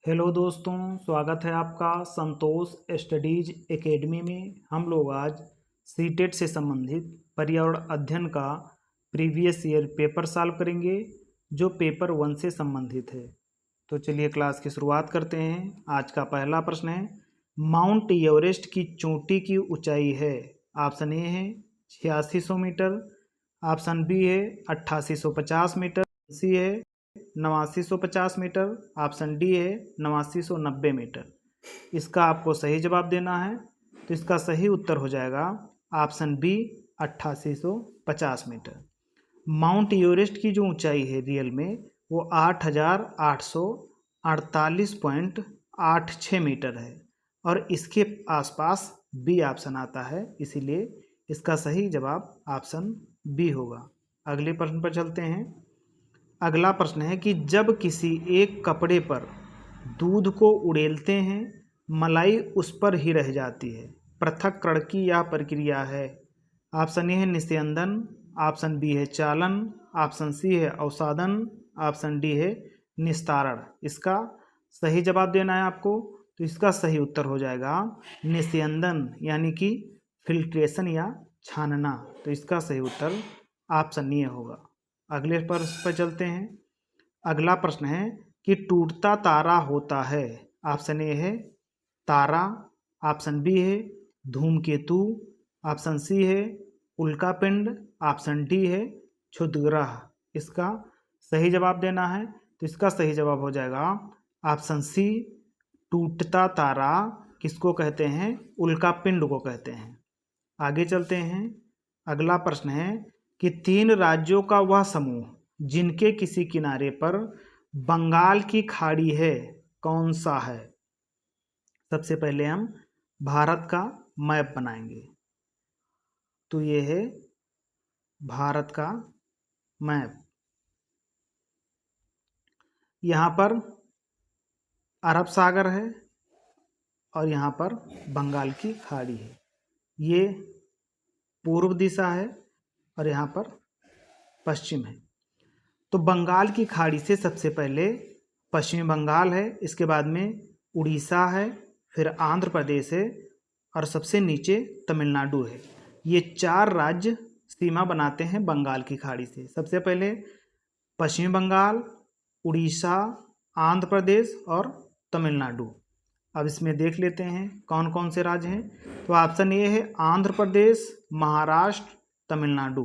Hello दोस्तों, स्वागत है आपका संतोष स्टडीज एकेडमी में। हम लोग आज सीटेट से संबंधित पर्यावरण अध्ययन का प्रीवियस ईयर पेपर सॉल्व करेंगे जो पेपर 1 से संबंधित है। तो चलिए क्लास की शुरुआत करते हैं। आज का पहला प्रश्न है, माउंट एवरेस्ट की चोटी की ऊंचाई है। ऑप्शन ए है 8600 मीटर, ऑप्शन बी है 8850 मीटर, सी है 8950 मीटर, ऑप्शन डी है 8990 मीटर। इसका आपको सही जवाब देना है। तो इसका सही उत्तर हो जाएगा option B 8850 metre. Mount Everest की जो ऊंचाई है रियल में वो 8848.86 मीटर है और इसके आसपास बी ऑप्शन आता है, इसीलिए इसका सही जवाब ऑप्शन बी होगा। अगले प्रश्न पर चलते हैं। अगला प्रश्न है कि जब किसी एक कपड़े पर दूध को उड़ेलते हैं, मलाई उस पर ही रह जाती है, पृथक्करण की यह प्रक्रिया है। ऑप्शन ए है निस्यंदन, ऑप्शन बी है चालन, ऑप्शन सी है अवसादन, ऑप्शन डी है निस्तारण। इसका सही जवाब देना है आपको। तो इसका सही उत्तर हो जाएगा निस्यंदन, यानी कि फिल्ट्रेशन या छानना। तो इसका सही उत्तर ऑप्शन ए होगा। अगले प्रश्न पर चलते हैं। अगला प्रश्न है कि टूटता तारा होता है। ऑप्शन ए है तारा, ऑप्शन बी है धूमकेतु, ऑप्शन सी है उल्कापिंड, ऑप्शन डी है क्षुद्रग्रह। इसका सही जवाब देना है। तो इसका सही जवाब हो जाएगा ऑप्शन सी, टूटता तारा किसको कहते हैं? उल्कापिंड को कहते हैं। आगे चलते हैं। अगला प्रश्न है कि 3 राज्यों का वह समूह जिनके किसी किनारे पर बंगाल की खाड़ी है कौन सा है? सबसे पहले हम भारत का मैप बनाएंगे। तो ये है भारत का मैप। यहाँ पर अरब सागर है और यहाँ पर बंगाल की खाड़ी है। ये पूर्व दिशा है और यहाँ पर पश्चिम है। तो बंगाल की खाड़ी से सबसे पहले पश्चिमी बंगाल है, इसके बाद में उड़ीसा है, फिर आंध्र प्रदेश है और सबसे नीचे तमिलनाडु है। ये 4 राज्य सीमा बनाते हैं बंगाल की खाड़ी से। सबसे पहले पश्चिमी बंगाल, उड़ीसा, आंध्र प्रदेश और तमिलनाडु। अब इसमें देख लेते हैं कौन कौन से राज्य हैं। तो ऑप्शन ए है आंध्र प्रदेश, महाराष्ट्र, तमिलनाडु।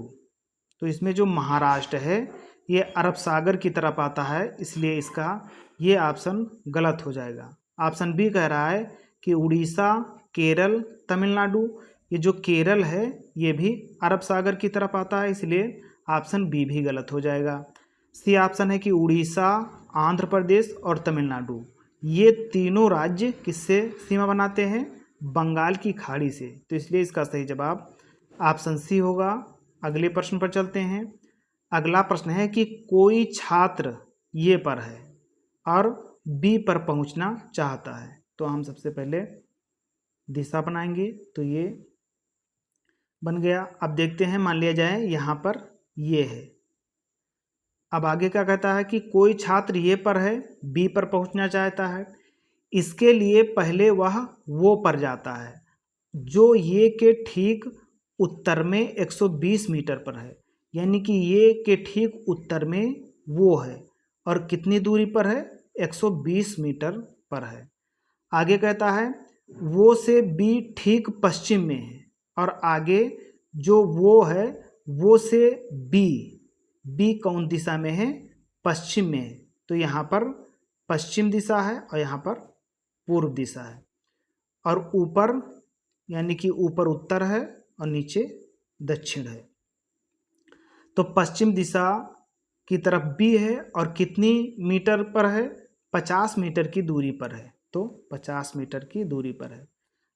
तो इसमें जो महाराष्ट्र है ये अरब सागर की तरफ आता है, इसलिए इसका ये ऑप्शन गलत हो जाएगा। ऑप्शन बी कह रहा है कि उड़ीसा, केरल, तमिलनाडु। ये जो केरल है ये भी अरब सागर की तरफ आता है, इसलिए ऑप्शन बी भी गलत हो जाएगा। सी ऑप्शन है कि उड़ीसा, आंध्र प्रदेश और तमिलनाडु ये तीनों राज्य किससे सीमा बनाते हैं? बंगाल की खाड़ी से। तो इसलिए इसका सही जवाब ऑप्शन सी होगा। अगले प्रश्न पर चलते हैं। अगला प्रश्न है कि कोई छात्र ये पर है और बी पर पहुंचना चाहता है। तो हम सबसे पहले दिशा बनाएंगे। तो ये बन गया। अब देखते हैं, मान लिया जाए यहाँ पर ये है। अब आगे क्या कहता है कि कोई छात्र ये पर है, बी पर पहुंचना चाहता है। इसके लिए पहले वह वो पर जाता है जो ये के ठीक उत्तर में 120 मीटर पर है, यानी कि ये के ठीक उत्तर में वो है और कितनी दूरी पर है? 120 मीटर पर है। आगे कहता है वो से बी ठीक पश्चिम में है और आगे जो वो है वो से बी कौन दिशा में है? पश्चिम में है। तो यहाँ पर पश्चिम दिशा है और यहाँ पर पूर्व दिशा है और ऊपर यानी कि ऊपर उत्तर है और नीचे दक्षिण है। तो पश्चिम दिशा की तरफ बी है और कितनी मीटर पर है? 50 मीटर की दूरी पर है। तो 50 मीटर की दूरी पर है।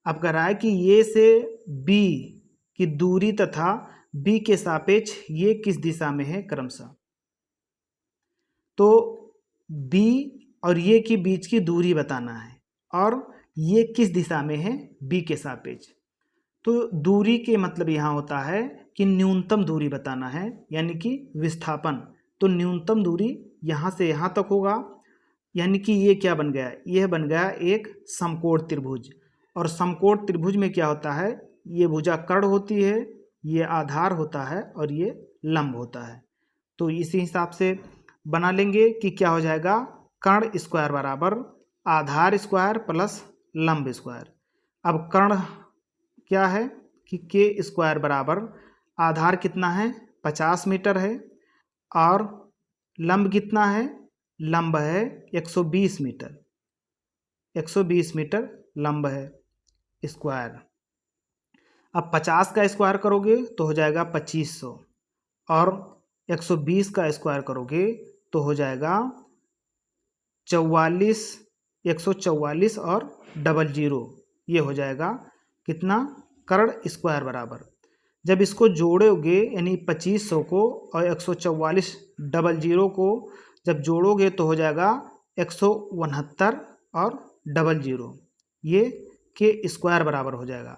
अब कह रहा है कि ये से बी की दूरी तथा बी के सापेक्ष ये किस दिशा में है क्रमशः। तो बी और ये के बीच की दूरी बताना है और ये किस दिशा में है? बी के सापेक्ष। तो दूरी के मतलब यहाँ होता है कि न्यूनतम दूरी बताना है, यानी कि विस्थापन। तो न्यूनतम दूरी यहाँ से यहाँ तक होगा यानी कि ये क्या बन गया, यह बन गया एक समकोण त्रिभुज। और समकोण त्रिभुज में क्या होता है, ये भुजा कर्ण होती है, ये आधार होता है और ये लंब होता है। तो इसी हिसाब से बना लेंगे कि क्या हो जाएगा, कर्ण स्क्वायर बराबर आधार स्क्वायर प्लस लंब स्क्वायर। अब कर्ण क्या है कि के स्क्वायर बराबर आधार कितना है 50 मीटर है और लंब कितना है, लंब है 120 मीटर, 120 मीटर लंब है स्क्वायर। अब 50 का स्क्वायर करोगे तो हो जाएगा 2500 और 120 का स्क्वायर करोगे तो हो जाएगा 44, 144 और 00, ये हो जाएगा कितना, कर्ण स्क्वायर बराबर। जब इसको जोड़ोगे यानी 2500 को और 144 00 को जब जोड़ोगे तो हो जाएगा 169 और 00, ये के स्क्वायर बराबर हो जाएगा।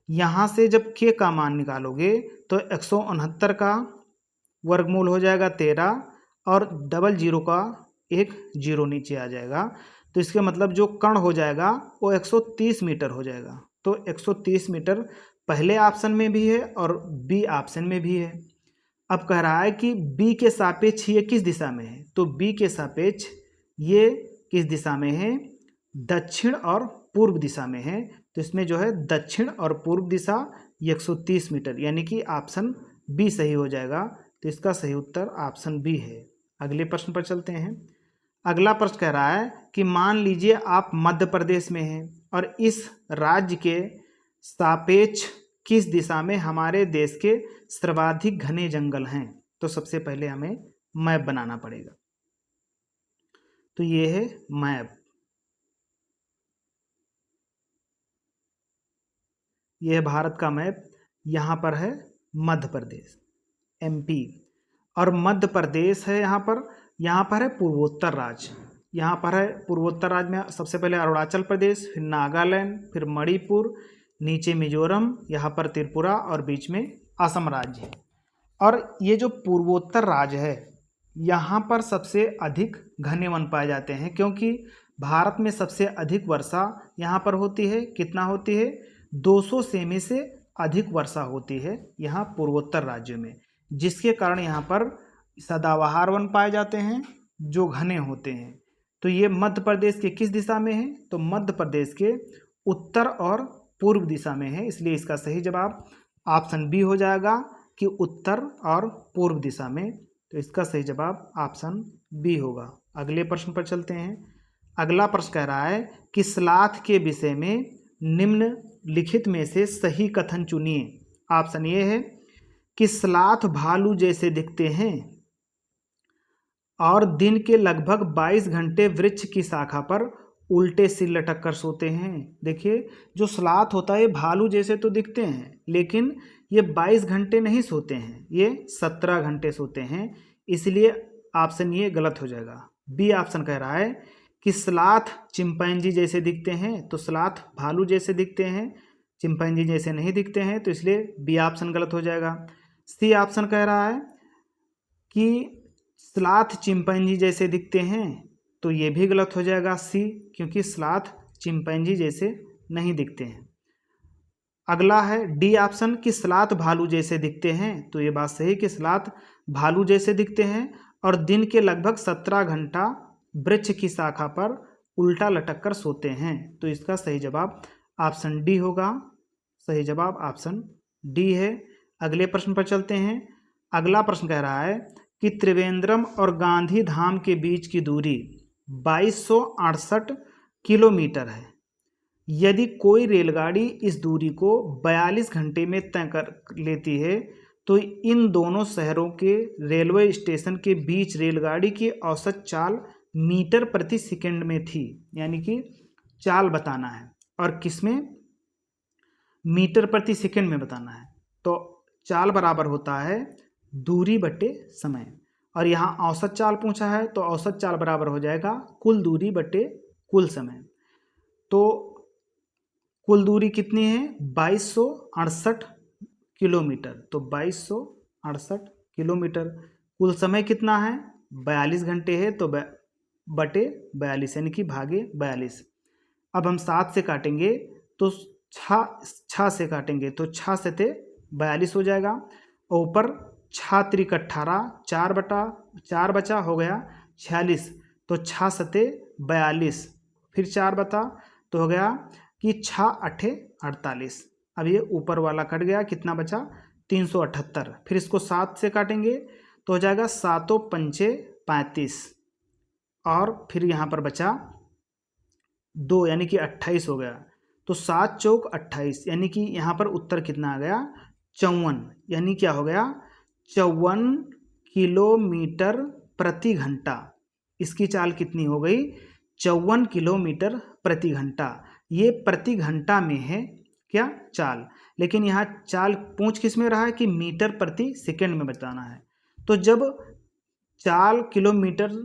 यहाँ से जब के का मान निकालोगे तो 169 का वर्गमूल हो जाएगा 13 और 00 का एक जीरो नीचे आ जाएगा। तो इसके मतलब जो कर्ण हो जाएगा वो 130 मीटर हो जाएगा। तो 130 मीटर पहले ऑप्शन में भी है और बी ऑप्शन में भी है। अब कह रहा है कि बी के सापेक्ष ये किस दिशा में है, तो बी के सापेक्ष ये किस दिशा में है, दक्षिण और पूर्व दिशा में है। तो इसमें जो है दक्षिण और पूर्व दिशा 130 मीटर, यानी कि ऑप्शन बी सही हो जाएगा। तो इसका सही उत्तर ऑप्शन बी है। अगले प्रश्न पर चलते हैं। अगला प्रश्न कह रहा है कि मान लीजिए आप मध्य प्रदेश में हैं और इस राज्य के सापेक्ष किस दिशा में हमारे देश के सर्वाधिक घने जंगल हैं। तो सबसे पहले हमें मैप बनाना पड़ेगा। तो ये है मैप, ये है भारत का मैप। यहाँ पर है मध्य प्रदेश एमपी और मध्य प्रदेश है यहाँ पर है पूर्वोत्तर राज्य। यहाँ पर है पूर्वोत्तर राज्य में सबसे पहले अरुणाचल प्रदेश, फिर नागालैंड, फिर मणिपुर, नीचे मिजोरम, यहाँ पर त्रिपुरा और बीच में असम राज्य है। और ये जो पूर्वोत्तर राज्य है यहाँ पर सबसे अधिक घने वन पाए जाते हैं, क्योंकि भारत में सबसे अधिक वर्षा यहाँ पर होती है। कितना होती है, 200 सेमी से अधिक वर्षा होती है यहाँ पूर्वोत्तर राज्यों में, जिसके कारण यहाँ पर सदाबहार वन पाए जाते हैं जो घने होते हैं। तो ये मध्य प्रदेश के किस दिशा में है, तो मध्य प्रदेश के उत्तर और पूर्व दिशा में है, इसलिए इसका सही जवाब ऑप्शन बी हो जाएगा कि उत्तर और पूर्व दिशा में। तो इसका सही जवाब ऑप्शन बी होगा। अगले प्रश्न पर चलते हैं। अगला प्रश्न कह रहा है कि स्लाथ के विषय में निम्नलिखित में से सही कथन चुनिए। ऑप्शन ए है कि स्लाथ भालू जैसे दिखते हैं और दिन के लगभग 22 घंटे वृक्ष की शाखा पर उल्टे सिर लटक कर सोते हैं। देखिए जो स्लाथ होता है भालू जैसे तो दिखते हैं, लेकिन ये 22 घंटे नहीं सोते हैं, ये 17 घंटे सोते हैं, इसलिए ऑप्शन ये गलत हो जाएगा। बी ऑप्शन कह रहा है कि स्लाथ चिंपैंजी जैसे दिखते हैं, तो स्लाथ भालू जैसे दिखते हैं, चिंपैंजी जैसे नहीं दिखते हैं, तो इसलिए बी ऑप्शन गलत हो जाएगा। सी ऑप्शन कह रहा है कि स्लाथ चिंपैंजी जैसे दिखते हैं, तो ये भी गलत हो जाएगा सी, क्योंकि स्लाथ चिंपैंजी जैसे नहीं दिखते हैं। अगला है डी ऑप्शन कि स्लाथ भालू जैसे दिखते हैं, तो ये बात सही कि स्लाथ भालू जैसे दिखते हैं और दिन के लगभग 17 घंटा वृक्ष की शाखा पर उल्टा लटक कर सोते हैं। तो इसका सही जवाब ऑप्शन डी होगा। सही जवाब ऑप्शन डी है। अगले प्रश्न पर चलते हैं। अगला प्रश्न कह रहा है कि त्रिवेंद्रम और गांधी धाम के बीच की दूरी 2268 किलोमीटर है। यदि कोई रेलगाड़ी इस दूरी को 42 घंटे में तय कर लेती है तो इन दोनों शहरों के रेलवे स्टेशन के बीच रेलगाड़ी की औसत चाल मीटर प्रति सेकंड में थी। यानी कि चाल बताना है और किसमें, मीटर प्रति सेकंड में बताना है। तो चाल बराबर होता है दूरी बटे समय, और यहाँ औसत चाल पूछा है तो औसत चाल बराबर हो जाएगा कुल दूरी बटे कुल समय। तो कुल दूरी कितनी है 2268 किलोमीटर, तो 2268 किलोमीटर। कुल समय कितना है 42 घंटे है, तो बटे 42 यानी कि भागे 42। अब हम 7 से काटेंगे तो 6 से काटेंगे तो 6 से 42 हो जाएगा। और ऊपर 6 त्रिक 18, 4 बचा हो गया 46, तो 6 सते 42, फिर 4 बता तो हो गया कि 6 अठे 48। अब ये ऊपर वाला कट गया, कितना बचा 378। फिर इसको 7 से काटेंगे तो हो जाएगा 7 पंचे 35, और फिर यहाँ पर बचा 2 यानी कि 28 हो गया। तो 7 चौक 28 यानी कि यहाँ पर उत्तर कितना आ गया 54, यानी क्या हो गया 54 किलोमीटर प्रति घंटा। इसकी चाल कितनी हो गई 54 किलोमीटर प्रति घंटा। ये प्रति घंटा में है क्या चाल, लेकिन यहाँ चाल पूछ किस में रहा है कि मीटर प्रति सेकंड में बताना है। तो जब चाल किलोमीटर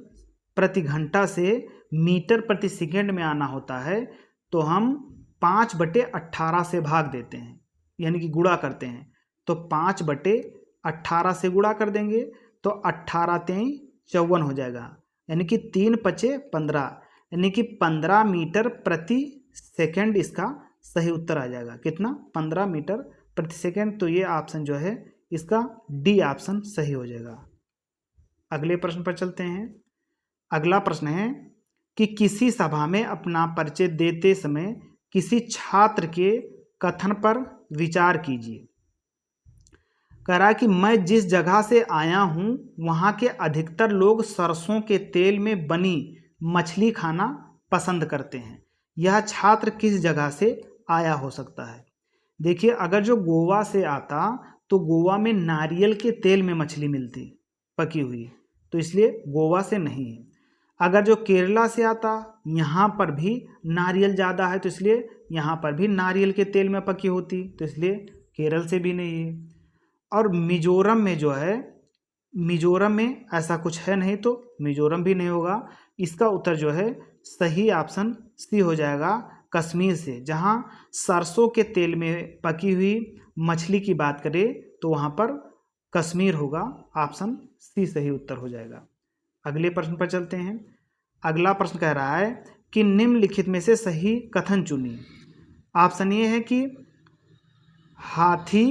प्रति घंटा से मीटर प्रति सेकंड में आना होता है तो हम 5/18 से भाग देते हैं, यानी कि गुणा करते हैं। तो 5/18 से गुणा कर देंगे तो 18 तेई 54 हो जाएगा, यानी कि 3 पचे 15, यानी कि 15 मीटर प्रति सेकंड इसका सही उत्तर आ जाएगा। कितना 15 मीटर प्रति सेकंड। तो ये ऑप्शन जो है इसका डी ऑप्शन सही हो जाएगा। अगले प्रश्न पर चलते हैं। अगला प्रश्न है कि किसी सभा में अपना परिचय देते समय किसी छात्र के कथन पर विचार कीजिए। कह रहा है कि मैं जिस जगह से आया हूँ वहाँ के अधिकतर लोग सरसों के तेल में बनी मछली खाना पसंद करते हैं। यह छात्र किस जगह से आया हो सकता है। देखिए, अगर जो गोवा से आता तो गोवा में नारियल के तेल में मछली मिलती पकी हुई, तो इसलिए गोवा से नहीं है। अगर जो केरला से आता, यहाँ पर भी नारियल ज़्यादा है तो इसलिए यहाँ पर भी नारियल के तेल में पकी होती, तो इसलिए केरल से भी नहीं है। और मिजोरम में जो है, मिजोरम में ऐसा कुछ है नहीं, तो मिजोरम भी नहीं होगा। इसका उत्तर जो है सही ऑप्शन सी हो जाएगा, कश्मीर से। जहाँ सरसों के तेल में पकी हुई मछली की बात करें तो वहाँ पर कश्मीर होगा। ऑप्शन सी सही उत्तर हो जाएगा। अगले प्रश्न पर चलते हैं। अगला प्रश्न कह रहा है कि निम्नलिखित में से सही कथन चुनिए। ऑप्शन ये है कि हाथी,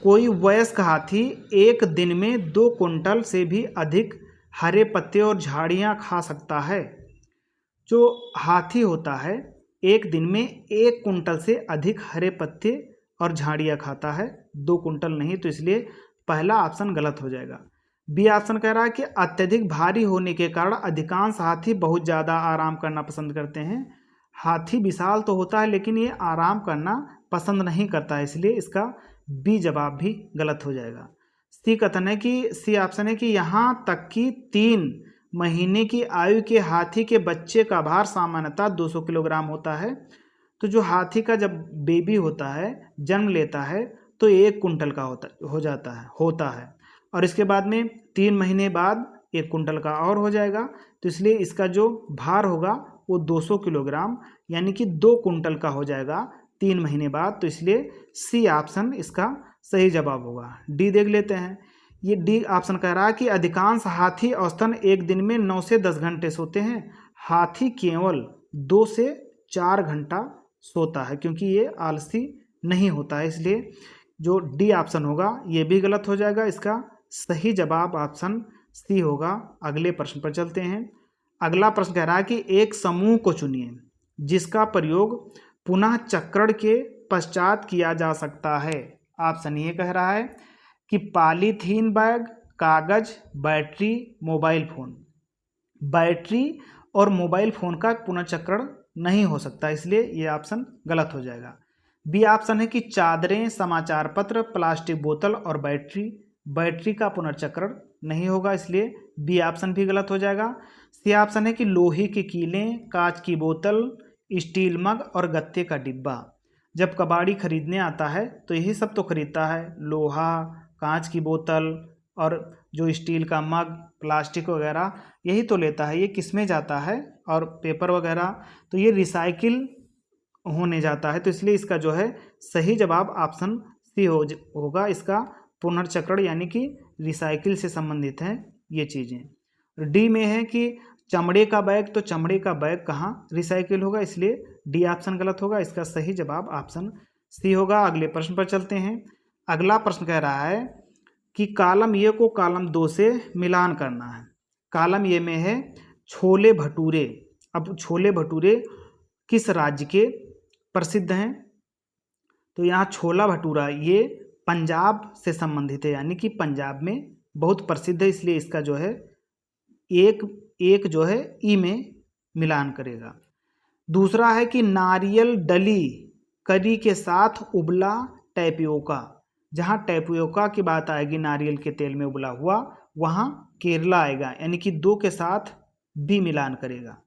कोई वयस्क हाथी एक दिन में 2 कुंटल से भी अधिक हरे पत्ते और झाड़ियाँ खा सकता है। जो हाथी होता है एक दिन में 1 कुंटल से अधिक हरे पत्ते और झाड़ियाँ खाता है, 2 कुंटल नहीं, तो इसलिए पहला ऑप्शन गलत हो जाएगा। बी ऑप्शन कह रहा है कि अत्यधिक भारी होने के कारण अधिकांश हाथी बहुत ज़्यादा आराम करना पसंद करते हैं। हाथी विशाल तो होता है लेकिन ये आराम करना पसंद नहीं करता है, इसलिए इसका बी जवाब भी गलत हो जाएगा। सी कथन है कि सी ऑप्शन है कि यहाँ तक कि 3 महीने की आयु के हाथी के बच्चे का भार सामान्यतः 200 किलोग्राम होता है। तो जो हाथी का जब बेबी होता है, जन्म लेता है, तो 1 कुंटल का होता है और इसके बाद में 3 महीने बाद 1 कुंटल का और हो जाएगा। तो इसलिए इसका जो भार होगा वो 200 किलोग्राम यानी कि 2 कुंटल का हो जाएगा 3 महीने बाद। तो इसलिए सी ऑप्शन इसका सही जवाब होगा। डी देख लेते हैं। ये डी ऑप्शन कह रहा है कि अधिकांश हाथी औसतन एक दिन में 9 से 10 घंटे सोते हैं। हाथी केवल 2 से 4 घंटा सोता है, क्योंकि ये आलसी नहीं होता है, इसलिए जो डी ऑप्शन होगा ये भी गलत हो जाएगा। इसका सही जवाब ऑप्शन सी होगा। अगले प्रश्न पर चलते हैं। अगला प्रश्न कह रहा है कि एक समूह को चुनिए जिसका प्रयोग पुनः चक्रण के पश्चात किया जा सकता है। ऑप्शन ये कह रहा है कि पॉलीथीन बैग, कागज, बैटरी, मोबाइल फ़ोन। बैटरी और मोबाइल फ़ोन का पुनर्चक्रण नहीं हो सकता, इसलिए ये ऑप्शन गलत हो जाएगा। बी ऑप्शन है कि चादरें, समाचार पत्र, प्लास्टिक बोतल और बैटरी। बैटरी का पुनर्चक्रण नहीं होगा, इसलिए बी ऑप्शन भी गलत हो जाएगा। सी ऑप्शन है कि लोहे की कीलें, कांच की बोतल, स्टील मग और गत्ते का डिब्बा। जब कबाड़ी खरीदने आता है तो यही सब तो खरीदता है, लोहा, कांच की बोतल और जो स्टील का मग, प्लास्टिक वगैरह यही तो लेता है। ये किस में जाता है, और पेपर वगैरह तो ये रिसाइकिल होने जाता है। तो इसलिए इसका जो है सही जवाब ऑप्शन सी होगा। इसका पुनर्चक्रण यानी कि रिसाइकिल से संबंधित है ये चीज़ें। डी में है कि चमड़े का बैग, तो चमड़े का बैग कहाँ रिसाइकिल होगा, इसलिए डी ऑप्शन गलत होगा। इसका सही जवाब ऑप्शन सी होगा। अगले प्रश्न पर चलते हैं। अगला प्रश्न कह रहा है कि कॉलम ए को कॉलम 2 से मिलान करना है। कॉलम ए में है छोले भटूरे। अब छोले भटूरे किस राज्य के प्रसिद्ध हैं? तो यहाँ छोला भटूरा ये पंजाब से संबंधित है, यानी कि पंजाब में बहुत प्रसिद्ध है, इसलिए इसका जो है एक जो है ई में मिलान करेगा। दूसरा है कि नारियल डली करी के साथ उबला टैपियोका। जहाँ टैपियोका की बात आएगी नारियल के तेल में उबला हुआ, वहाँ केरला आएगा, यानी कि 2 के साथ बी मिलान करेगा।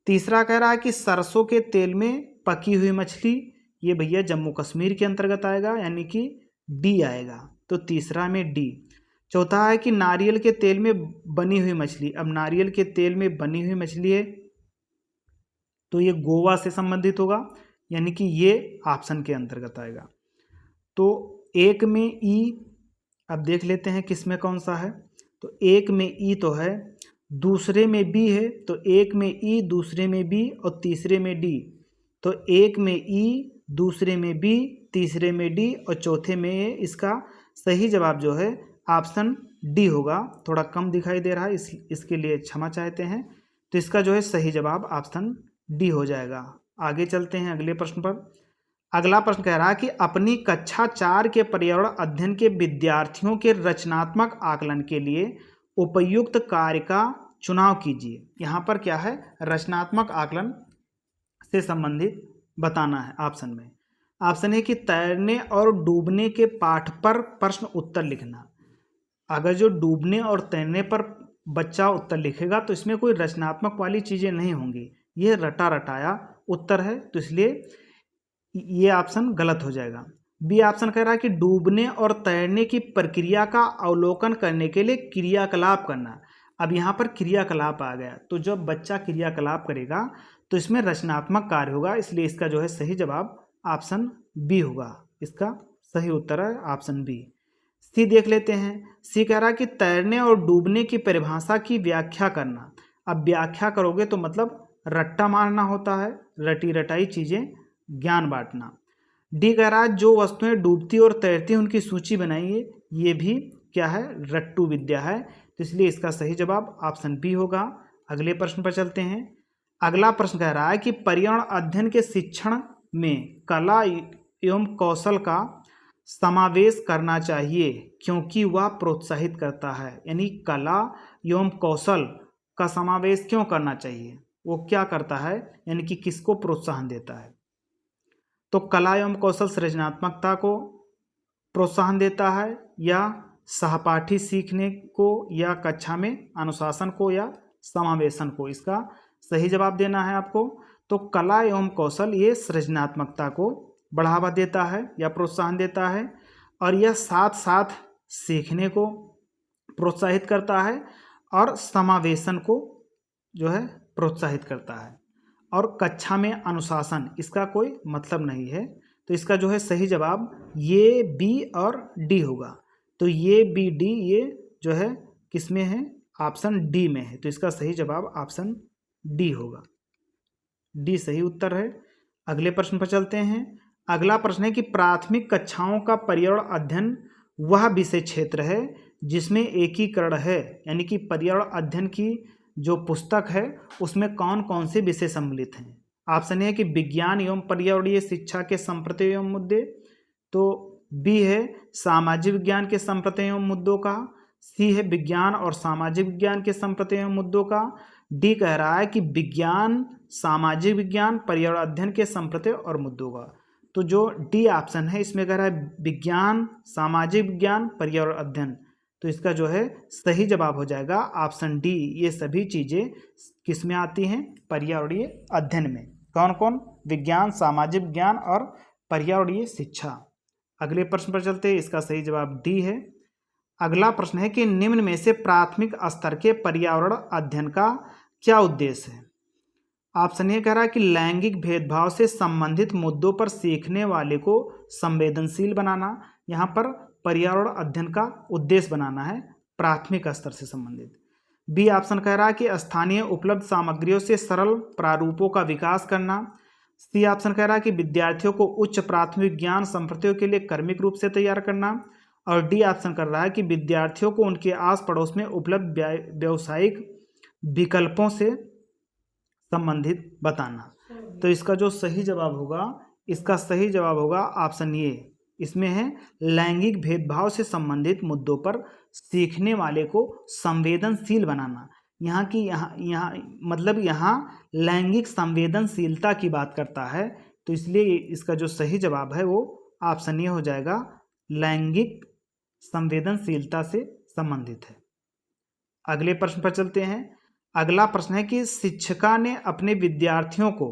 तीसरा कह रहा है कि सरसों के तेल में पकी हुई मछली, ये भैया जम्मू कश्मीर के अंतर्गत आएगा, यानी कि डी आएगा, तो तीसरा में डी। चौथा है कि नारियल के तेल में बनी हुई मछली। अब नारियल के तेल में बनी हुई मछली है तो ये गोवा से संबंधित होगा, यानी कि ये ऑप्शन के अंतर्गत आएगा। तो एक में ई, अब देख लेते हैं किस में कौन सा है। तो एक में ई तो है, दूसरे में बी है, तो एक में ई, दूसरे में बी और तीसरे में डी। तो एक में ई, दूसरे में बी, तीसरे में डी और चौथे में ए। इसका सही जवाब जो है ऑप्शन डी होगा। थोड़ा कम दिखाई दे रहा है, इसके लिए क्षमा चाहते हैं। तो इसका जो है सही जवाब ऑप्शन डी हो जाएगा। आगे चलते हैं अगले प्रश्न पर। अगला प्रश्न कह रहा है कि अपनी कक्षा 4 के पर्यावरण अध्ययन के विद्यार्थियों के रचनात्मक आकलन के लिए उपयुक्त कार्य का चुनाव कीजिए। यहाँ पर क्या है, रचनात्मक आकलन से संबंधित बताना है ऑप्शन में। ऑप्शन है कि तैरने और डूबने के पाठ पर प्रश्न उत्तर लिखना। अगर जो डूबने और तैरने पर बच्चा उत्तर लिखेगा तो इसमें कोई रचनात्मक वाली चीज़ें नहीं होंगी, ये रटा रटाया उत्तर है, तो इसलिए ये ऑप्शन गलत हो जाएगा। बी ऑप्शन कह रहा है कि डूबने और तैरने की प्रक्रिया का अवलोकन करने के लिए क्रियाकलाप करना। अब यहाँ पर क्रियाकलाप आ गया, तो जब बच्चा क्रियाकलाप करेगा तो इसमें रचनात्मक कार्य होगा, इसलिए इसका जो है सही जवाब ऑप्शन बी होगा। इसका सही उत्तर है ऑप्शन बी। सी देख लेते हैं। सी कह रहा है कि तैरने और डूबने की परिभाषा की व्याख्या करना। अब व्याख्या करोगे तो मतलब रट्टा मारना होता है, रटी रटाई चीज़ें ज्ञान बांटना। डी कह रहा है जो वस्तुएं डूबती और तैरती हैं उनकी सूची बनाइए। ये भी क्या है, रट्टू विद्या है, तो इसलिए इसका सही जवाब ऑप्शन बी होगा। अगले प्रश्न पर चलते हैं। अगला प्रश्न कह रहा है कि पर्यावरण अध्ययन के शिक्षण में कला एवं कौशल का समावेश करना चाहिए क्योंकि वह प्रोत्साहित करता है। यानी कला एवं कौशल का समावेश क्यों करना चाहिए, वो क्या करता है, यानी कि किसको प्रोत्साहन देता है। तो कला एवं कौशल सृजनात्मकता को प्रोत्साहन देता है, या सहपाठी सीखने को, या कक्षा में अनुशासन को, या समावेशन को। इसका सही जवाब देना है आपको। तो कला एवं कौशल ये सृजनात्मकता को बढ़ावा देता है या प्रोत्साहन देता है, और यह साथ साथ सीखने को प्रोत्साहित करता है और समावेशन को जो है प्रोत्साहित करता है, और कक्षा में अनुशासन इसका कोई मतलब नहीं है। तो इसका जो है सही जवाब ये बी और डी होगा। तो ये बी डी ये जो है किस में है, ऑप्शन डी में है, तो इसका सही जवाब ऑप्शन डी होगा। डी सही उत्तर है। अगले प्रश्न पर चलते हैं। अगला प्रश्न है कि प्राथमिक कक्षाओं का पर्यावरण अध्ययन वह विषय क्षेत्र है जिसमें एकीकरण है, यानी कि पर्यावरण अध्ययन की जो पुस्तक है उसमें कौन कौन से विषय सम्मिलित हैं। ऑप्शन है कि विज्ञान एवं पर्यावरणीय शिक्षा के संप्रति एवं मुद्दे, तो बी है सामाजिक विज्ञान के संप्रति एवं मुद्दों का, सी है विज्ञान और सामाजिक विज्ञान के संप्रति एवं मुद्दों का, डी कह रहा है कि विज्ञान, सामाजिक विज्ञान, पर्यावरण अध्ययन के संप्रति और मुद्दों का। तो जो डी ऑप्शन है इसमें कह रहा है विज्ञान, सामाजिक विज्ञान, पर्यावरण अध्ययन, तो इसका जो है सही जवाब हो जाएगा ऑप्शन डी। ये सभी चीज़ें किस में आती हैं, पर्यावरणीय अध्ययन में। कौन कौन, विज्ञान, सामाजिक विज्ञान और पर्यावरणीय शिक्षा। अगले प्रश्न पर चलते हैं, इसका सही जवाब डी है। अगला प्रश्न है कि निम्न में से प्राथमिक स्तर के पर्यावरण अध्ययन का क्या उद्देश्य है। ऑप्शन ए कह रहा है कि लैंगिक भेदभाव से संबंधित मुद्दों पर सीखने वाले को संवेदनशील बनाना। यहाँ पर पर्यावरण अध्ययन का उद्देश्य बनाना है प्राथमिक स्तर से संबंधित। बी ऑप्शन कह रहा है कि स्थानीय उपलब्ध सामग्रियों से सरल प्रारूपों का विकास करना। सी ऑप्शन कह रहा है कि विद्यार्थियों को उच्च प्राथमिक ज्ञान संप्रतियों के लिए कर्मिक रूप से तैयार करना। और डी ऑप्शन कर रहा है कि विद्यार्थियों को उनके आस पड़ोस में उपलब्ध व्यावसायिक विकल्पों से संबंधित बताना। तो इसका जो सही जवाब होगा, इसका सही जवाब होगा ऑप्शन ए। इसमें है लैंगिक भेदभाव से संबंधित मुद्दों पर सीखने वाले को संवेदनशील बनाना। यहाँ मतलब यहाँ लैंगिक संवेदनशीलता की बात करता है, तो इसलिए इसका जो सही जवाब है वो ऑप्शन ए हो जाएगा, लैंगिक संवेदनशीलता से संबंधित है। अगले प्रश्न पर चलते हैं। अगला प्रश्न है कि शिक्षिका ने अपने विद्यार्थियों को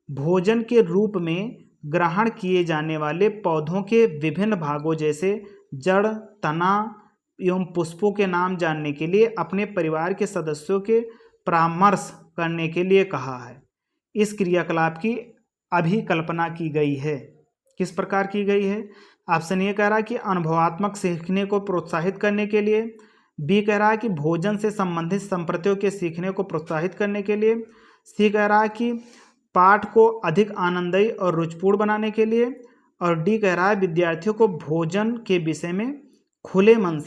भोजन के रूप में ग्रहण किए जाने वाले पौधों के विभिन्न भागों जैसे जड़, तना एवं पुष्पों के नाम जानने के लिए अपने परिवार के सदस्यों के परामर्श करने के लिए कहा है। इस क्रियाकलाप की अभिकल्पना की गई है। किस प्रकार की गई है? ऑप्शन ए कह रहा है कि अनुभवात्मक सीखने को प्रोत्साहित करने के लिए। बी कह रहा है कि भोजन से संबंधित संप्रतियों के सीखने को प्रोत्साहित करने के लिए। सी कह रहा है कि पाठ को अधिक आनंददायी और रुचिपूर्ण बनाने के लिए। और डी कह रहा है विद्यार्थियों को भोजन के विषय में खुले मन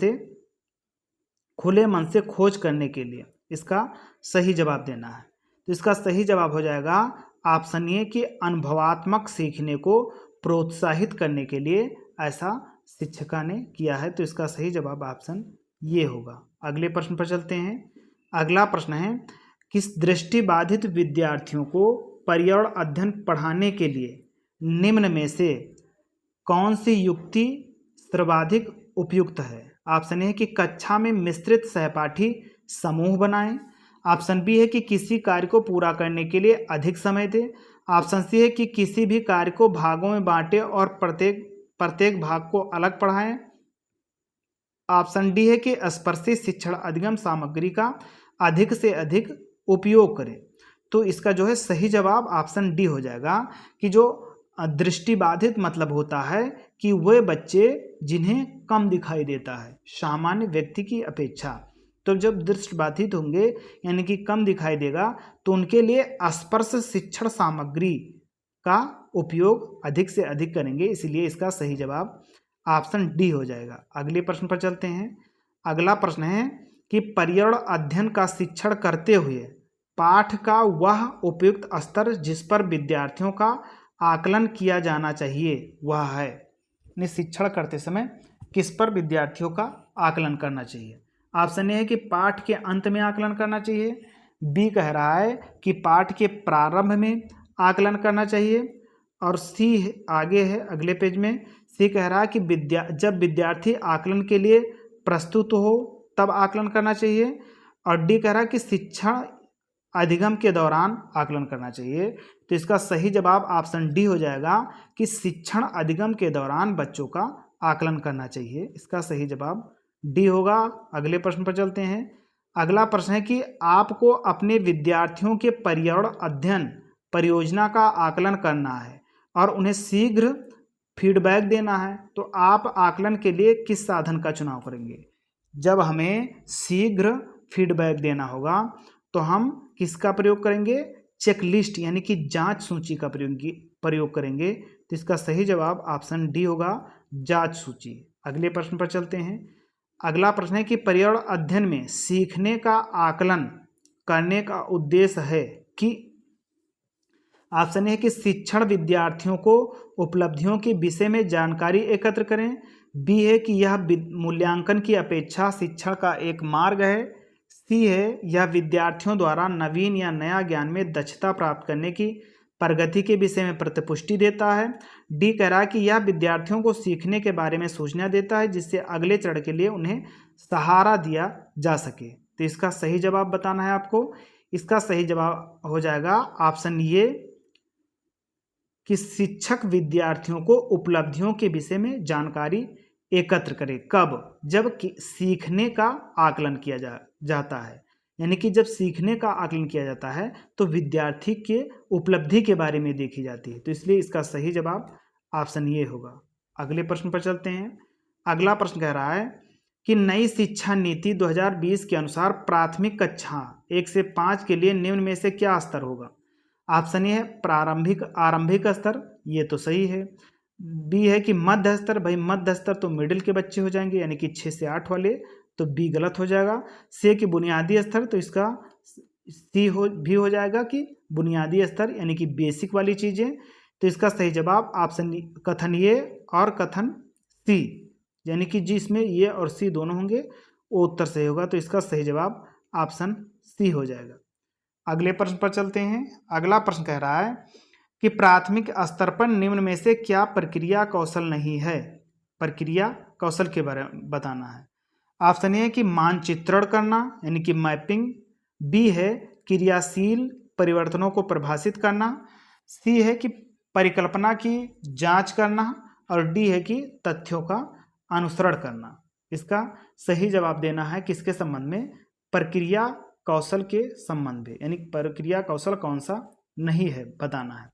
से खोज करने के लिए। इसका सही जवाब देना है। तो इसका सही जवाब हो जाएगा ऑप्शन ए कि अनुभवात्मक सीखने को प्रोत्साहित करने के लिए ऐसा शिक्षिका ने किया है। तो इसका सही जवाब ऑप्शन ये होगा। अगले प्रश्न पर चलते हैं। अगला प्रश्न है, किस दृष्टिबाधित विद्यार्थियों को पर्यावरण अध्ययन पढ़ाने के लिए निम्न में से कौन सी युक्ति सर्वाधिक उपयुक्त है? ऑप्शन ए है कि कक्षा में मिश्रित सहपाठी समूह बनाएं। ऑप्शन बी है कि किसी कार्य को पूरा करने के लिए अधिक समय दें। ऑप्शन सी है कि किसी भी कार्य को भागों में बांटें और प्रत्येक भाग को अलग पढ़ाएं। ऑप्शन डी है कि स्पर्शी शिक्षण अधिगम सामग्री का अधिक से अधिक उपयोग करें। तो इसका जो है सही जवाब ऑप्शन डी हो जाएगा कि जो दृष्टिबाधित मतलब होता है कि वे बच्चे जिन्हें कम दिखाई देता है सामान्य व्यक्ति की अपेक्षा। तो जब दृष्टिबाधित होंगे यानी कि कम दिखाई देगा तो उनके लिए स्पर्श शिक्षण सामग्री का उपयोग अधिक से अधिक करेंगे। इसलिए इसका सही जवाब ऑप्शन डी हो जाएगा। अगले प्रश्न पर चलते हैं। अगला प्रश्न है कि पर्यावरण अध्ययन का शिक्षण करते हुए पाठ का वह उपयुक्त स्तर जिस पर विद्यार्थियों का आकलन किया जाना चाहिए वह है। शिक्षण करते समय किस पर विद्यार्थियों का आकलन करना चाहिए? ऑप्शन ए है कि पाठ के अंत में आकलन करना चाहिए। बी कह रहा है कि पाठ के प्रारंभ में आकलन करना चाहिए। और सी आगे है अगले पेज में, सी कह रहा है कि जब विद्यार्थी आकलन के लिए प्रस्तुत हो तब आकलन करना चाहिए। और डी कह रहा है कि शिक्षण अधिगम के दौरान आकलन करना चाहिए। तो इसका सही जवाब ऑप्शन डी हो जाएगा कि शिक्षण अधिगम के दौरान बच्चों का आकलन करना चाहिए। इसका सही जवाब डी होगा। अगले प्रश्न पर चलते हैं। अगला प्रश्न है कि आपको अपने विद्यार्थियों के पर्यावरण अध्ययन परियोजना का आकलन करना है और उन्हें शीघ्र फीडबैक देना है। तो आप आकलन के लिए किस साधन का चुनाव करेंगे? जब हमें शीघ्र फीडबैक देना होगा तो हम किसका प्रयोग करेंगे? चेकलिस्ट यानी कि जांच सूची का प्रयोग करेंगे। तो इसका सही जवाब ऑप्शन डी होगा, जांच सूची। अगले प्रश्न पर चलते हैं। अगला प्रश्न है कि पर्यावरण अध्ययन में सीखने का आकलन करने का उद्देश्य है कि ऑप्शन ए है कि शिक्षण विद्यार्थियों को उपलब्धियों के विषय में जानकारी एकत्र करें। बी है कि यह मूल्यांकन की अपेक्षा शिक्षण का एक मार्ग है। सी है यह विद्यार्थियों द्वारा नवीन या नया ज्ञान में दक्षता प्राप्त करने की प्रगति के विषय में प्रतिपुष्टि देता है। डी कह रहा है कि यह विद्यार्थियों को सीखने के बारे में सूचना देता है जिससे अगले चरण के लिए उन्हें सहारा दिया जा सके। तो इसका सही जवाब बताना है आपको। इसका सही जवाब हो जाएगा ऑप्शन ये कि शिक्षक विद्यार्थियों को उपलब्धियों के विषय में जानकारी एकत्र करे। कब? जब सीखने का आकलन किया जाता है। यानी कि जब सीखने का आकलन किया जाता है तो विद्यार्थी के उपलब्धि के बारे में देखी जाती है। तो इसलिए इसका सही जवाब ऑप्शन ये होगा। अगले प्रश्न पर चलते हैं। अगला प्रश्न कह रहा है कि नई शिक्षा नीति 2020 के अनुसार प्राथमिक कक्षा 1 से 5 के लिए निम्न में से क्या स्तर होगा? ऑप्शन ए है प्रारंभिक आरंभिक स्तर, ये तो सही है। बी है कि मध्य स्तर, भाई मध्य स्तर तो मिडिल के बच्चे हो जाएंगे यानी कि 6 से 8 वाले, तो बी गलत हो जाएगा। सी है कि बुनियादी स्तर, तो इसका सी भी हो जाएगा कि बुनियादी स्तर यानी कि बेसिक वाली चीज़ें। तो इसका सही जवाब ऑप्शन कथन ए और कथन सी, यानी कि जिसमें ये और सी दोनों होंगे वो उत्तर सही होगा। तो इसका सही जवाब ऑप्शन सी हो जाएगा। अगले प्रश्न पर चलते हैं। अगला प्रश्न कह रहा है कि प्राथमिक स्तर पर निम्न में से क्या प्रक्रिया कौशल नहीं है? प्रक्रिया कौशल के बारे में बताना है। ऑप्शन ए है कि मानचित्रण करना यानी कि मैपिंग, बी है क्रियाशील परिवर्तनों को परिभाषित करना, सी है कि परिकल्पना की जांच करना और डी है कि तथ्यों का अनुसरण करना। इसका सही जवाब देना है किसके संबंध में? प्रक्रिया कौशल के संबंध में, यानी प्रक्रिया कौशल कौन सा नहीं है बताना है।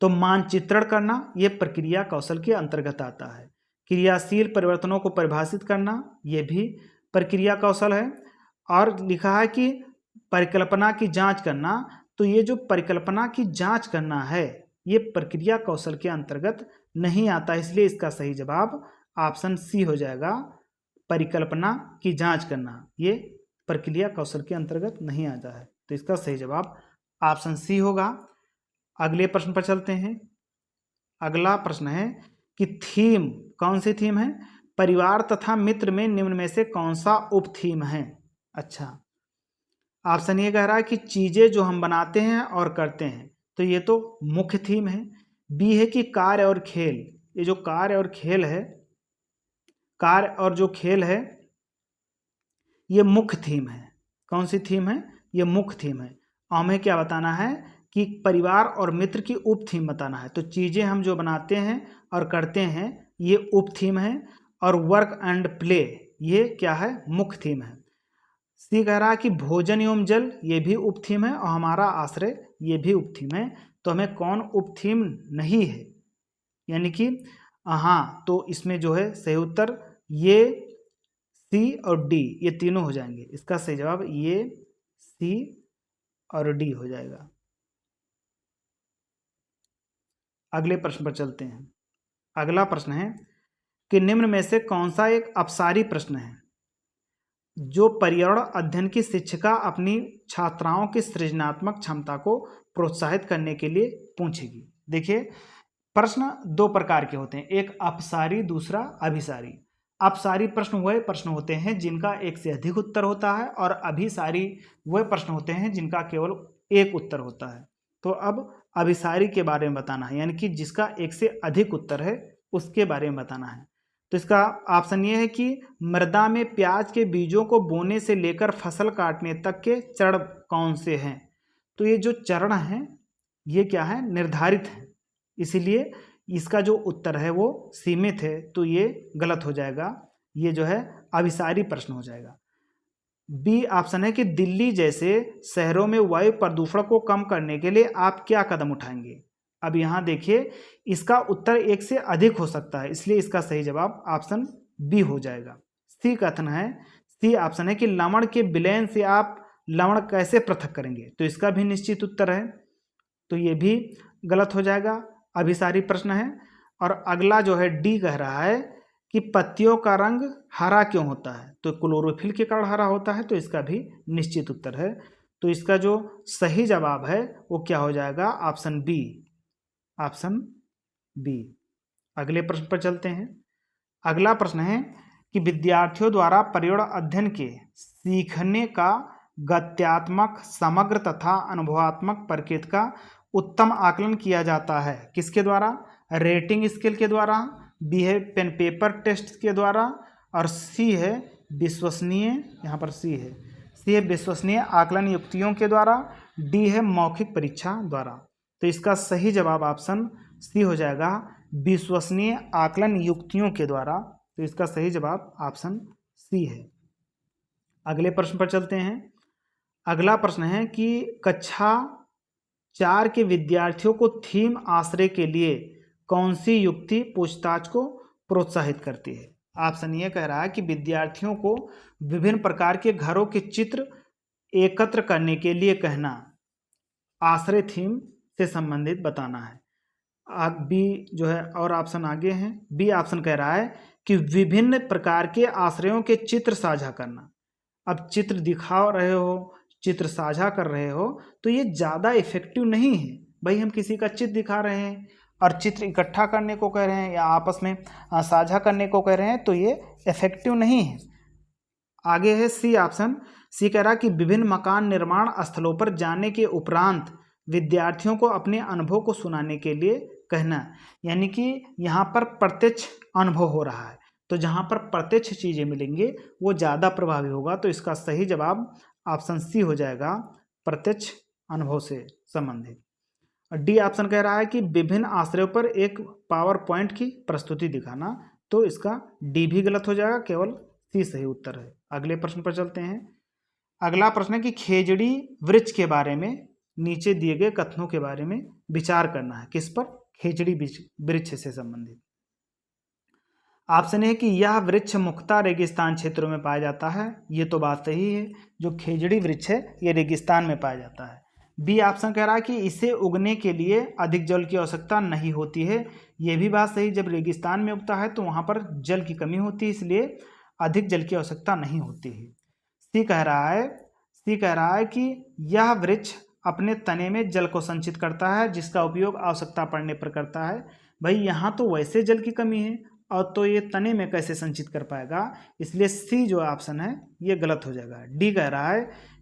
तो मानचित्रण करना ये प्रक्रिया कौशल के अंतर्गत आता है। क्रियाशील परिवर्तनों को परिभाषित करना ये भी प्रक्रिया कौशल है। और लिखा है कि परिकल्पना की जांच करना, तो ये जो परिकल्पना की जांच करना है ये प्रक्रिया कौशल के अंतर्गत नहीं आता, इसलिए इसका सही जवाब ऑप्शन सी हो जाएगा। परिकल्पना की जांच करना ये प्रक्रिया कौशल के अंतर्गत नहीं आता है, तो इसका सही जवाब ऑप्शन सी होगा। अगले प्रश्न पर चलते हैं। अगला प्रश्न है कि थीम, कौन सी थीम है? परिवार तथा मित्र में निम्न में से कौन सा उप थीम है? अच्छा, ऑप्शन ये कह रहा है कि चीजें जो हम बनाते हैं और करते हैं, तो ये तो मुख्य थीम है। बी है कि कार्य और खेल, ये जो कार्य और खेल है, कार्य और जो खेल है ये मुख्य थीम है। कौन सी थीम है? ये मुख्य थीम है। और हमें क्या बताना है कि परिवार और मित्र की उप थीम बताना है। तो चीज़ें हम जो बनाते हैं और करते हैं ये उप थीम है, और वर्क एंड प्ले ये क्या है? मुख्य थीम है। सी कह रहा है कि भोजन एवं जल ये भी उप थीम है, और हमारा आश्रय ये भी उप थीम है। तो हमें कौन उप थीम नहीं है, यानी कि हाँ, तो इसमें जो है सही उत्तर ये सी और डी ये तीनों हो जाएंगे। इसका सही जवाब ये सी और डी हो जाएगा। अगले प्रश्न पर चलते हैं। अगला प्रश्न है कि निम्न में से कौन सा एक अपसारी प्रश्न है जो पर्यावरण अध्ययन की शिक्षिका अपनी छात्राओं की सृजनात्मक क्षमता को प्रोत्साहित करने के लिए पूछेगी? देखिए, प्रश्न दो प्रकार के होते हैं, एक अपसारी, दूसरा अभिसारी। अपसारी प्रश्न वह प्रश्न होते हैं जिनका एक से अधिक उत्तर होता है, और अभिसारी वह प्रश्न होते हैं जिनका केवल एक उत्तर होता है। तो अब अभिसारी के बारे में बताना है, यानी कि जिसका एक से अधिक उत्तर है उसके बारे में बताना है। तो इसका ऑप्शन ये है कि मृदा में प्याज के बीजों को बोने से लेकर फसल काटने तक के चरण कौन से हैं? तो ये जो चरण हैं ये क्या है? निर्धारित है, इसीलिए इसका जो उत्तर है वो सीमित है, तो ये गलत हो जाएगा। ये जो है अभिसारी प्रश्न हो जाएगा। बी ऑप्शन है कि दिल्ली जैसे शहरों में वायु प्रदूषण को कम करने के लिए आप क्या कदम उठाएंगे? अब यहाँ देखिए, इसका उत्तर एक से अधिक हो सकता है, इसलिए इसका सही जवाब ऑप्शन बी हो जाएगा। सी कथन है, सी ऑप्शन है कि लवण के विलयन से आप लवण कैसे पृथक करेंगे? तो इसका भी निश्चित उत्तर है, तो ये भी गलत हो जाएगा, अभिसारी प्रश्न है। और अगला जो है डी कह रहा है कि पत्तियों का रंग हरा क्यों होता है? तो क्लोरोफिल के कारण हरा होता है, तो इसका भी निश्चित उत्तर है। तो इसका जो सही जवाब है वो क्या हो जाएगा? Option B, option B. अगले प्रश्न पर चलते हैं। अगला प्रश्न है कि विद्यार्थियों द्वारा पर्यावरण अध्ययन के सीखने का गत्यात्मक, समग्र तथा अनुभवात्मक प्रकृति का उत्तम आकलन किया जाता है किसके द्वारा? रेटिंग स्केल के द्वारा, बी है पेन पेपर टेस्ट के द्वारा, और सी है विश्वसनीय, यहाँ पर सी है विश्वसनीय आकलन युक्तियों के द्वारा, डी है मौखिक परीक्षा द्वारा। तो इसका सही जवाब ऑप्शन सी हो जाएगा, विश्वसनीय आकलन युक्तियों के द्वारा। तो इसका सही जवाब ऑप्शन सी है। अगले प्रश्न पर चलते हैं। अगला प्रश्न है कि कक्षा 4 के विद्यार्थियों को थीम आश्रय के लिए कौन सी युक्ति पूछताछ को प्रोत्साहित करती है? ऑप्शन ये कह रहा है कि विद्यार्थियों को विभिन्न प्रकार के घरों के चित्र एकत्र करने के लिए कहना, आश्रय थीम से संबंधित बताना है। बी जो है और ऑप्शन आगे हैं। बी ऑप्शन कह रहा है कि विभिन्न प्रकार के आश्रयों के चित्र साझा करना। अब चित्र दिखा रहे हो, चित्र साझा कर रहे हो, तो ये ज़्यादा इफेक्टिव नहीं है। भाई हम किसी का चित्र दिखा रहे हैं और चित्र इकट्ठा करने को कह रहे हैं या आपस में साझा करने को कह रहे हैं, तो ये इफेक्टिव नहीं है। आगे है सी ऑप्शन। सी कह रहा है कि विभिन्न मकान निर्माण स्थलों पर जाने के उपरांत विद्यार्थियों को अपने अनुभव को सुनाने के लिए कहना, यानी कि यहाँ पर प्रत्यक्ष अनुभव हो रहा है, तो जहाँ पर प्रत्यक्ष चीज़ें मिलेंगे वो ज़्यादा प्रभावी होगा। तो इसका सही जवाब ऑप्शन सी हो जाएगा, प्रत्यक्ष अनुभव से संबंधित। डी ऑप्शन कह रहा है कि विभिन्न आश्रयों पर एक पावर पॉइंट की प्रस्तुति दिखाना, तो इसका डी भी गलत हो जाएगा, केवल सी सही उत्तर है। अगले प्रश्न पर चलते हैं। अगला प्रश्न है कि खेजड़ी वृक्ष के बारे में नीचे दिए गए कथनों के बारे में विचार करना है। किस पर? खेजड़ी वृक्ष से संबंधित। ऑप्शन है कि यह वृक्ष मुख्यतः रेगिस्तान क्षेत्रों में पाया जाता है। ये तो बात सही है, जो खेजड़ी वृक्ष है ये रेगिस्तान में पाया जाता है। बी ऑप्शन कह रहा है कि इसे उगने के लिए अधिक जल की आवश्यकता नहीं होती है। ये भी बात सही, जब रेगिस्तान में उगता है तो वहाँ पर जल की कमी होती है, इसलिए अधिक जल की आवश्यकता नहीं होती है। सी कह रहा है कि यह वृक्ष अपने तने में जल को संचित करता है, जिसका उपयोग आवश्यकता पड़ने पर करता है। भाई यहाँ तो वैसे जल की कमी है और तो ये तने में कैसे संचित कर पाएगा, इसलिए सी जो ऑप्शन है ये गलत हो जाएगा। डी कह रहा है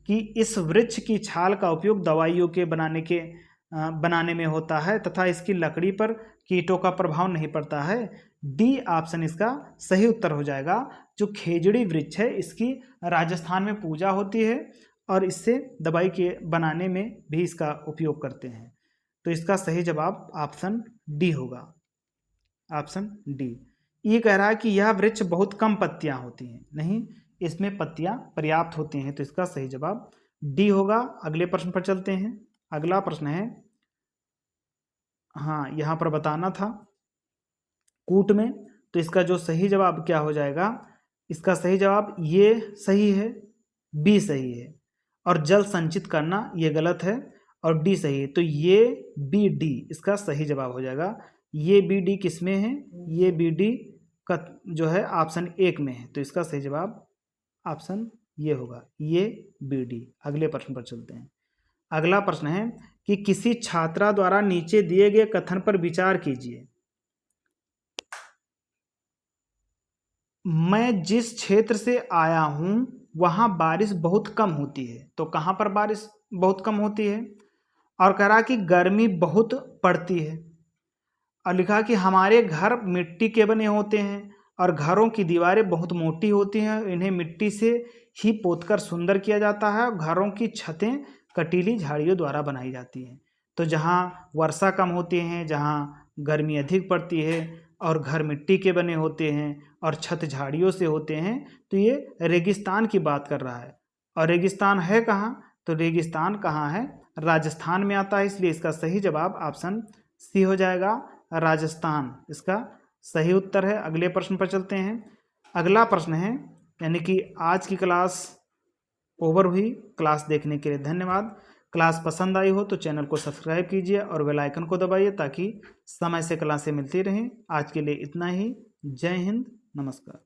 कि इस वृक्ष की छाल का उपयोग दवाइयों के बनाने में होता है तथा इसकी लकड़ी पर कीटों का प्रभाव नहीं पड़ता है। डी ऑप्शन इसका सही उत्तर हो जाएगा। जो खेजड़ी वृक्ष है इसकी राजस्थान में पूजा होती है और इससे दवाई के बनाने में भी इसका उपयोग करते हैं, तो इसका सही जवाब ऑप्शन डी होगा, ऑप्शन डी। ये कह रहा है कि यह वृक्ष बहुत कम पत्तियां होती हैं, नहीं, इसमें पत्तियां पर्याप्त होती हैं, तो इसका सही जवाब डी होगा। अगले प्रश्न पर चलते हैं। अगला प्रश्न है, हाँ यहाँ पर बताना था कूट में, तो इसका जो सही जवाब क्या हो जाएगा, इसका सही जवाब ये सही है, बी सही है, और जल संचित करना ये गलत है और डी सही है, तो ये बी डी इसका सही जवाब हो जाएगा। ये बी डी किस में है? ये बी डी का जो है ऑप्शन एक में है, तो इसका सही जवाब ऑप्शन ये होगा, ये बी डी। अगले प्रश्न पर चलते हैं। अगला प्रश्न है कि किसी छात्रा द्वारा नीचे दिए गए कथन पर विचार कीजिए। मैं जिस क्षेत्र से आया हूं वहां बारिश बहुत कम होती है, तो कहां पर बारिश बहुत कम होती है? और कह रहा कि गर्मी बहुत पड़ती है, और लिखा कि हमारे घर मिट्टी के बने होते हैं और घरों की दीवारें बहुत मोटी होती हैं, इन्हें मिट्टी से ही पोतकर सुंदर किया जाता है, और घरों की छतें कटीली झाड़ियों द्वारा बनाई जाती हैं। तो जहाँ वर्षा कम होती है, जहाँ गर्मी अधिक पड़ती है और घर मिट्टी के बने होते हैं और छत झाड़ियों से होते हैं, तो ये रेगिस्तान की बात कर रहा है। और रेगिस्तान है कहाँ? तो रेगिस्तान कहाँ है? राजस्थान में आता है, इसलिए इसका सही जवाब ऑप्शन सी हो जाएगा, राजस्थान इसका सही उत्तर है। अगले प्रश्न पर चलते हैं। अगला प्रश्न है, यानी कि आज की क्लास ओवर हुई। क्लास देखने के लिए धन्यवाद। क्लास पसंद आई हो तो चैनल को सब्सक्राइब कीजिए और बेल आइकन को दबाइए ताकि समय से क्लासें मिलती रहें। आज के लिए इतना ही। जय हिंद, नमस्कार।